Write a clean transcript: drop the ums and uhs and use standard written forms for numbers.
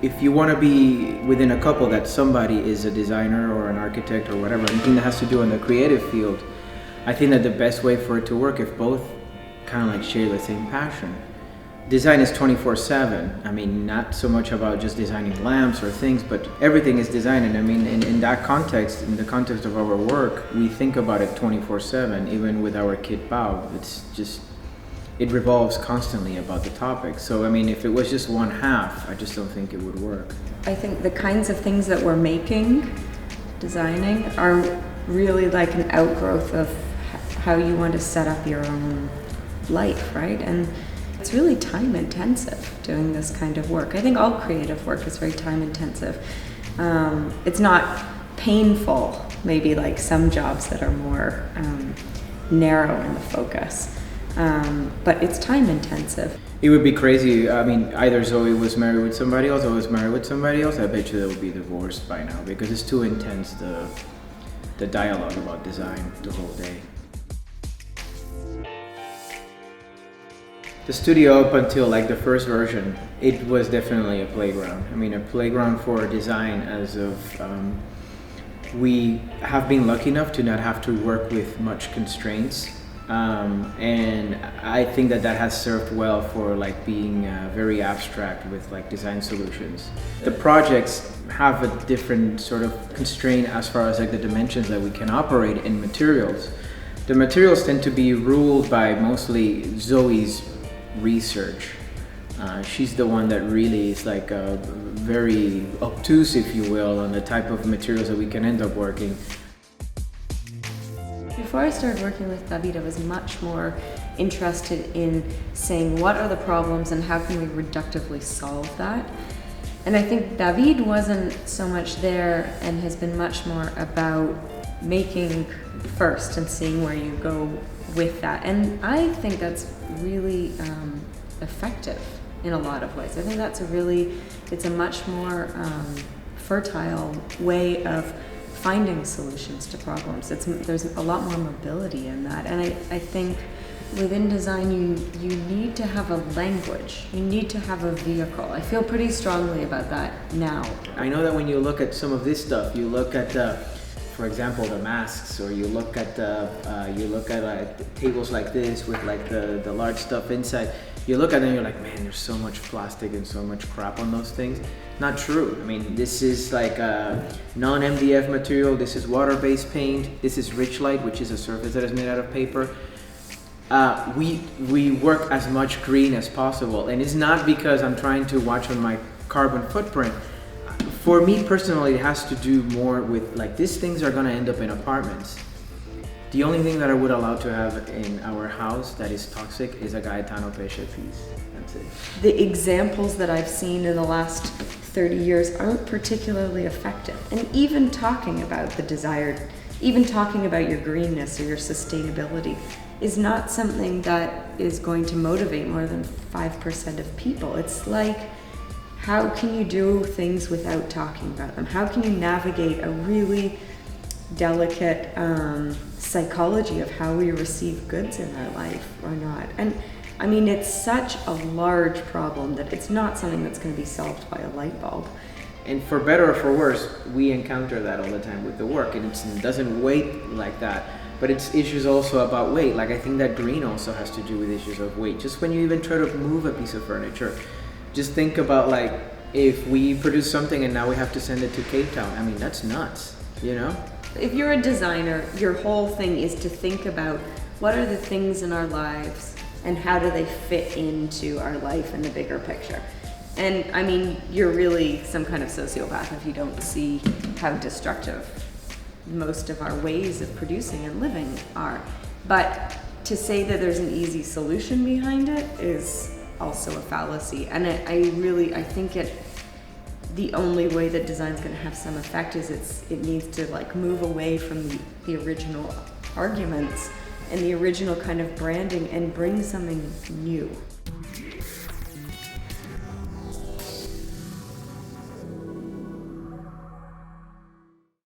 if you want to be within a couple that somebody is a designer or an architect or whatever, anything that has to do in the creative field, I think that the best way for it to work if both kind of like share the same passion. Design is 24/7. I mean, not so much about just designing lamps or things, but everything is design. And I mean, in that context, in the context of our work, we think about it 24/7, even with our kit Bao. It's just, it revolves constantly about the topic. So, I mean, if it was just one half, I just don't think it would work. I think the kinds of things that we're making, designing, are really like an outgrowth of how you want to set up your own life, right? And it's really time intensive doing this kind of work. I think all creative work is very time intensive. It's not painful, maybe like some jobs that are more narrow in the focus, but it's time intensive. It would be crazy. I mean, either Zoe was married with somebody else or was married with somebody else. I bet you they would be divorced by now because it's too intense, the dialogue about design the whole day. The studio, up until like the first version, it was definitely a playground. I mean, a playground for design as of, we have been lucky enough to not have to work with much constraints. And I think that has served well for like being very abstract with like design solutions. The projects have a different sort of constraint as far as like the dimensions that we can operate in materials. The materials tend to be ruled by mostly Zoe's research. She's the one that really is like very obtuse, if you will, on the type of materials that we can end up working. Before I started working with David, I was much more interested in saying what are the problems and how can we reductively solve that. And I think David wasn't so much there and has been much more about making first and seeing where you go with that. And I think that's really effective in a lot of ways. I think that's it's a much more fertile way of finding solutions to problems. There's a lot more mobility in that. And I think within design you need to have a language. You need to have a vehicle. I feel pretty strongly about that now. I know that when you look at some of this stuff, you look at for example, the masks, or you look at tables like this with like the large stuff inside. You look at them and you're like, man, there's so much plastic and so much crap on those things. Not true. I mean, this is like a non-MDF material. This is water-based paint. This is Richlight, which is a surface that is made out of paper. We work as much green as possible, and it's not because I'm trying to watch on my carbon footprint. For me personally, it has to do more with like these things are gonna end up in apartments. The only thing that I would allow to have in our house that is toxic is a Gaetano Pesce piece. That's it. The examples that I've seen in the last 30 years aren't particularly effective. And even talking about the desired, even talking about your greenness or your sustainability is not something that is going to motivate more than 5% of people. It's like, how can you do things without talking about them? How can you navigate a really delicate psychology of how we receive goods in our life or not? And I mean, it's such a large problem that it's not something that's going to be solved by a light bulb. And for better or for worse, we encounter that all the time with the work, and it doesn't weight like that. But it's issues also about weight. Like I think that green also has to do with issues of weight. Just when you even try to move a piece of furniture, just think about like if we produce something and now we have to send it to Cape Town. I mean, that's nuts, you know? If you're a designer, your whole thing is to think about what are the things in our lives and how do they fit into our life in the bigger picture. And I mean, you're really some kind of sociopath if you don't see how destructive most of our ways of producing and living are. But to say that there's an easy solution behind it is also a fallacy. And I think the only way that design's going to have some effect is it needs to like move away from the original arguments and the original kind of branding and bring something new.